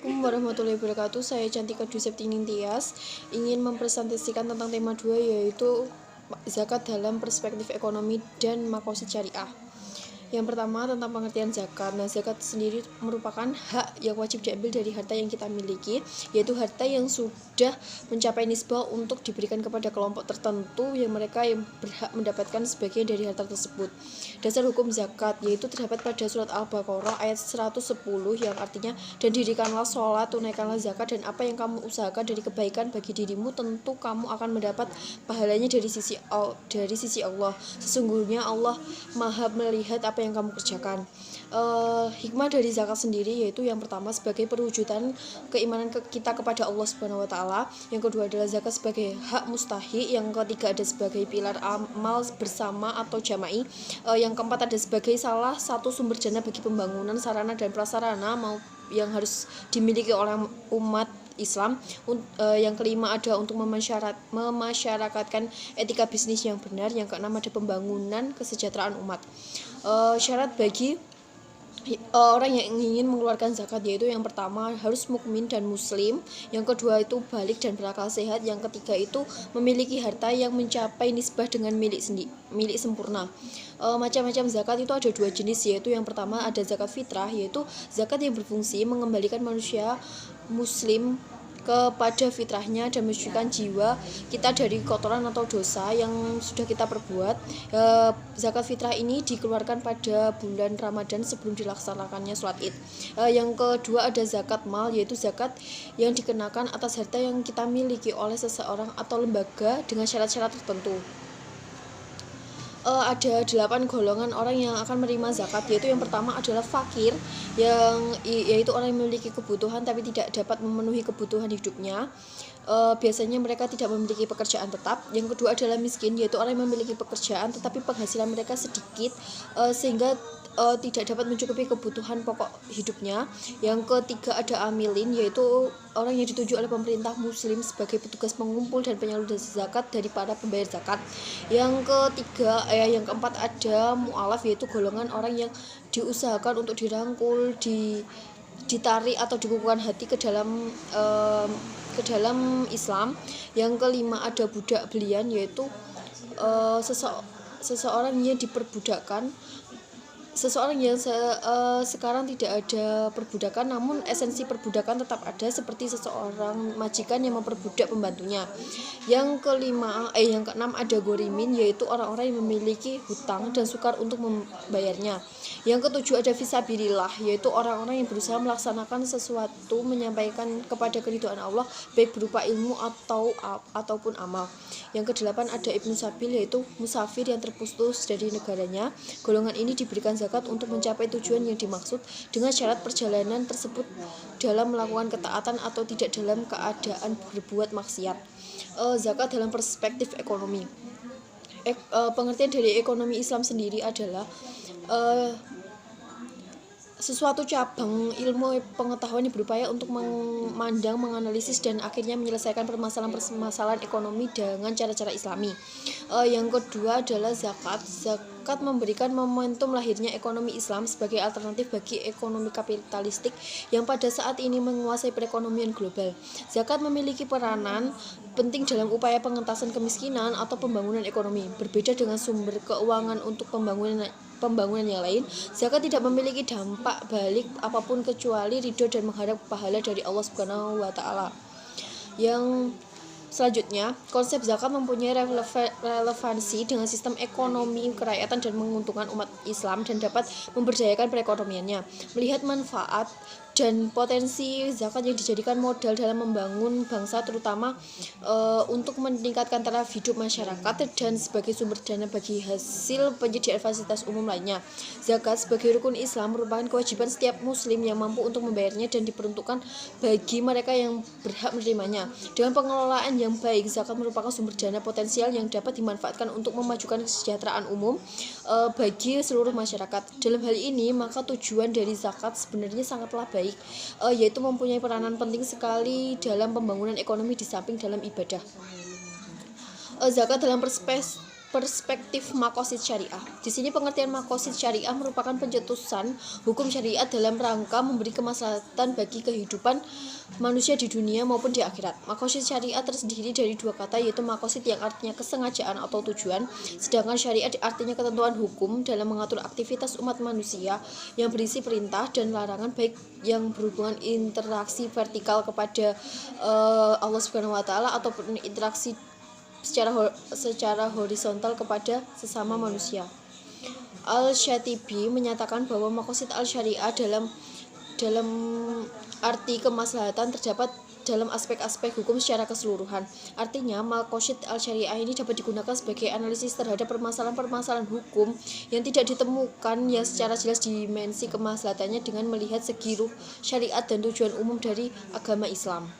Assalamualaikum warahmatullahi wabarakatuh. Saya Cantika Dwi Septini Tias ingin mempresentasikan tentang tema 2, yaitu zakat dalam perspektif ekonomi dan makosid syariah. Yang pertama tentang pengertian zakat. Nah, zakat sendiri merupakan hak yang wajib diambil dari harta yang kita miliki, yaitu harta yang sudah mencapai nisbah untuk diberikan kepada kelompok tertentu yang mereka yang berhak mendapatkan sebagian dari harta tersebut. Dasar hukum zakat yaitu terdapat pada surat Al-Baqarah ayat 110 yang artinya, dan dirikanlah sholat, tunaikanlah zakat, dan apa yang kamu usahakan dari kebaikan bagi dirimu tentu kamu akan mendapat pahalanya dari sisi Allah. Sesungguhnya Allah Maha melihat apa yang kamu kerjakan. Hikmah dari zakat sendiri yaitu yang pertama sebagai perwujudan keimanan kita kepada Allah Subhanahu wa taala, yang kedua adalah zakat sebagai hak mustahi, yang ketiga ada sebagai pilar amal bersama atau jama'i, yang keempat ada sebagai salah satu sumber dana bagi pembangunan sarana dan prasarana yang harus dimiliki oleh umat Islam. Yang kelima ada untuk memasyarakatkan etika bisnis yang benar. Yang keenam ada pembangunan kesejahteraan umat. Syarat bagi orang yang ingin mengeluarkan zakat yaitu yang pertama harus mukmin dan muslim, yang kedua itu balik dan berakal sehat, yang ketiga itu memiliki harta yang mencapai nisbah dengan milik sempurna. Macam-macam zakat itu ada dua jenis, yaitu yang pertama ada zakat fitrah, yaitu zakat yang berfungsi mengembalikan manusia muslim kepada fitrahnya dan mensucikan jiwa kita dari kotoran atau dosa yang sudah kita perbuat. Zakat fitrah ini dikeluarkan pada bulan Ramadan sebelum dilaksanakannya sholat Id. Yang kedua ada zakat mal, yaitu zakat yang dikenakan atas harta yang kita miliki oleh seseorang atau lembaga dengan syarat-syarat tertentu. Ada 8 golongan orang yang akan menerima zakat, yaitu yang pertama adalah fakir, yaitu orang yang memiliki kebutuhan tapi tidak dapat memenuhi kebutuhan hidupnya. Biasanya mereka tidak memiliki pekerjaan tetap. Yang kedua adalah miskin, yaitu orang yang memiliki pekerjaan tetapi penghasilan mereka sedikit sehingga tidak dapat mencukupi kebutuhan pokok hidupnya. Yang ketiga ada amilin, yaitu orang yang ditunjuk oleh pemerintah muslim sebagai petugas pengumpul dan penyalur zakat dari para pembayar zakat. Yang keempat ada mu'alaf, yaitu golongan orang yang diusahakan untuk dirangkul, ditarik atau dikukuhkan hati ke dalam Islam. Yang kelima ada budak belian, yaitu seseorang yang diperbudakkan. Seseorang yang sekarang tidak ada perbudakan, namun esensi perbudakan tetap ada, seperti seseorang majikan yang memperbudak pembantunya. Yang keenam ada gorimin, yaitu orang-orang yang memiliki hutang dan sukar untuk membayarnya. Yang ketujuh ada fisabilillah, yaitu orang-orang yang berusaha melaksanakan sesuatu, menyampaikan kepada keridhaan Allah baik berupa ilmu ataupun amal. Yang kedelapan ada ibnu sabil, yaitu musafir yang terputus dari negaranya. Golongan ini diberikan zakat untuk mencapai tujuan yang dimaksud dengan syarat perjalanan tersebut dalam melakukan ketaatan atau tidak dalam keadaan berbuat maksiat. Zakat dalam perspektif ekonomi. Pengertian dari ekonomi Islam sendiri adalah sesuatu cabang ilmu pengetahuan yang berupaya untuk memandang, menganalisis, dan akhirnya menyelesaikan permasalahan ekonomi dengan cara-cara islami. Yang kedua adalah zakat. Zakat memberikan momentum lahirnya ekonomi Islam sebagai alternatif bagi ekonomi kapitalistik yang pada saat ini menguasai perekonomian global. Zakat memiliki peranan penting dalam upaya pengentasan kemiskinan atau pembangunan ekonomi. Berbeda dengan sumber keuangan untuk pembangunan yang lain, zakat tidak memiliki dampak balik apapun kecuali ridho dan mengharap pahala dari Allah Subhanahu wa taala. Yang selanjutnya, konsep zakat mempunyai relevansi dengan sistem ekonomi kerakyatan dan menguntungkan umat Islam dan dapat memberdayakan perekonomiannya. Melihat manfaat dan potensi zakat yang dijadikan modal dalam membangun bangsa, terutama untuk meningkatkan taraf hidup masyarakat dan sebagai sumber dana bagi hasil penyediaan fasilitas umum lainnya. Zakat sebagai rukun Islam merupakan kewajiban setiap muslim yang mampu untuk membayarnya dan diperuntukkan bagi mereka yang berhak menerimanya. Dengan pengelolaan yang baik, zakat merupakan sumber dana potensial yang dapat dimanfaatkan untuk memajukan kesejahteraan umum bagi seluruh masyarakat. Dalam hal ini, maka tujuan dari zakat sebenarnya sangatlah baik, yaitu mempunyai peranan penting sekali dalam pembangunan ekonomi di samping dalam ibadah. Zakat dalam Perspektif makosid syariah. Di sini pengertian makosid syariah merupakan pencetusan hukum syariat dalam rangka memberi kemaslahatan bagi kehidupan manusia di dunia maupun di akhirat. Makosid syariah terdiri dari dua kata, yaitu makosid yang artinya kesengajaan atau tujuan, sedangkan syariat artinya ketentuan hukum dalam mengatur aktivitas umat manusia yang berisi perintah dan larangan, baik yang berhubungan interaksi vertikal kepada Allah Subhanahu wa taala ataupun interaksi secara horizontal kepada sesama manusia. Al-Syatibi menyatakan bahwa makosid al-syariah dalam arti kemaslahatan terdapat dalam aspek-aspek hukum secara keseluruhan. Artinya, makosid al-syariah ini dapat digunakan sebagai analisis terhadap permasalahan-permasalahan hukum yang tidak ditemukan yang secara jelas dimensi kemaslahatannya dengan melihat segi ruh syariat dan tujuan umum dari agama Islam.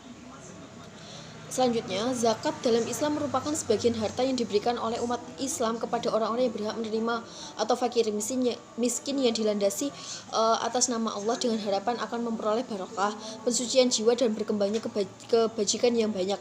Selanjutnya, zakat dalam Islam merupakan sebagian harta yang diberikan oleh umat Islam kepada orang-orang yang berhak menerima atau fakir miskin yang dilandasi atas nama Allah dengan harapan akan memperoleh barokah, pensucian jiwa dan berkembangnya kebajikan yang banyak.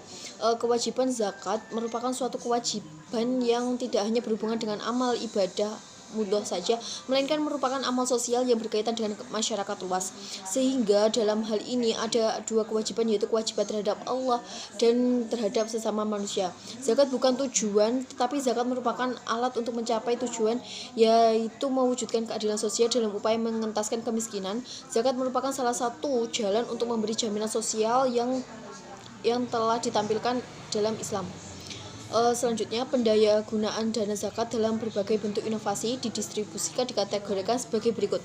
Kewajiban zakat merupakan suatu kewajiban yang tidak hanya berhubungan dengan amal ibadah mudah saja, melainkan merupakan amal sosial yang berkaitan dengan masyarakat luas. Sehingga dalam hal ini ada dua kewajiban, yaitu kewajiban terhadap Allah dan terhadap sesama manusia. Zakat bukan tujuan, tetapi zakat merupakan alat untuk mencapai tujuan, yaitu mewujudkan keadilan sosial dalam upaya mengentaskan kemiskinan. Zakat merupakan salah satu jalan untuk memberi jaminan sosial yang telah ditampilkan dalam Islam. Selanjutnya, pendayagunaan dana zakat dalam berbagai bentuk inovasi didistribusikan dikategorikan sebagai berikut.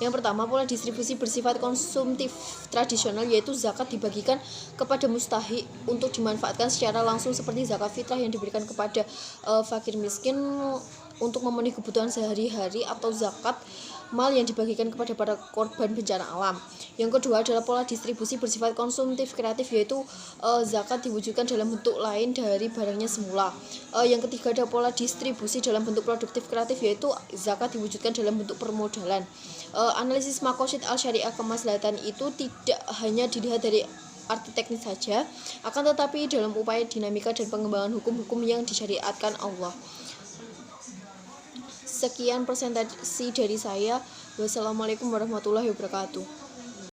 Yang pertama, pola distribusi bersifat konsumtif tradisional, yaitu zakat dibagikan kepada mustahik untuk dimanfaatkan secara langsung seperti zakat fitrah yang diberikan kepada fakir miskin untuk memenuhi kebutuhan sehari-hari, atau zakat mal yang dibagikan kepada para korban bencana alam. Yang kedua adalah pola distribusi bersifat konsumtif kreatif, yaitu zakat diwujudkan dalam bentuk lain dari barangnya semula. Yang ketiga adalah pola distribusi dalam bentuk produktif kreatif, yaitu zakat diwujudkan dalam bentuk permodalan. Analisis makosid al-syariah kemaslahatan itu tidak hanya dilihat dari arti teknis saja, akan tetapi dalam upaya dinamika dan pengembangan hukum-hukum yang disyariatkan Allah. Sekian presentasi dari saya. Wassalamualaikum warahmatullahi wabarakatuh.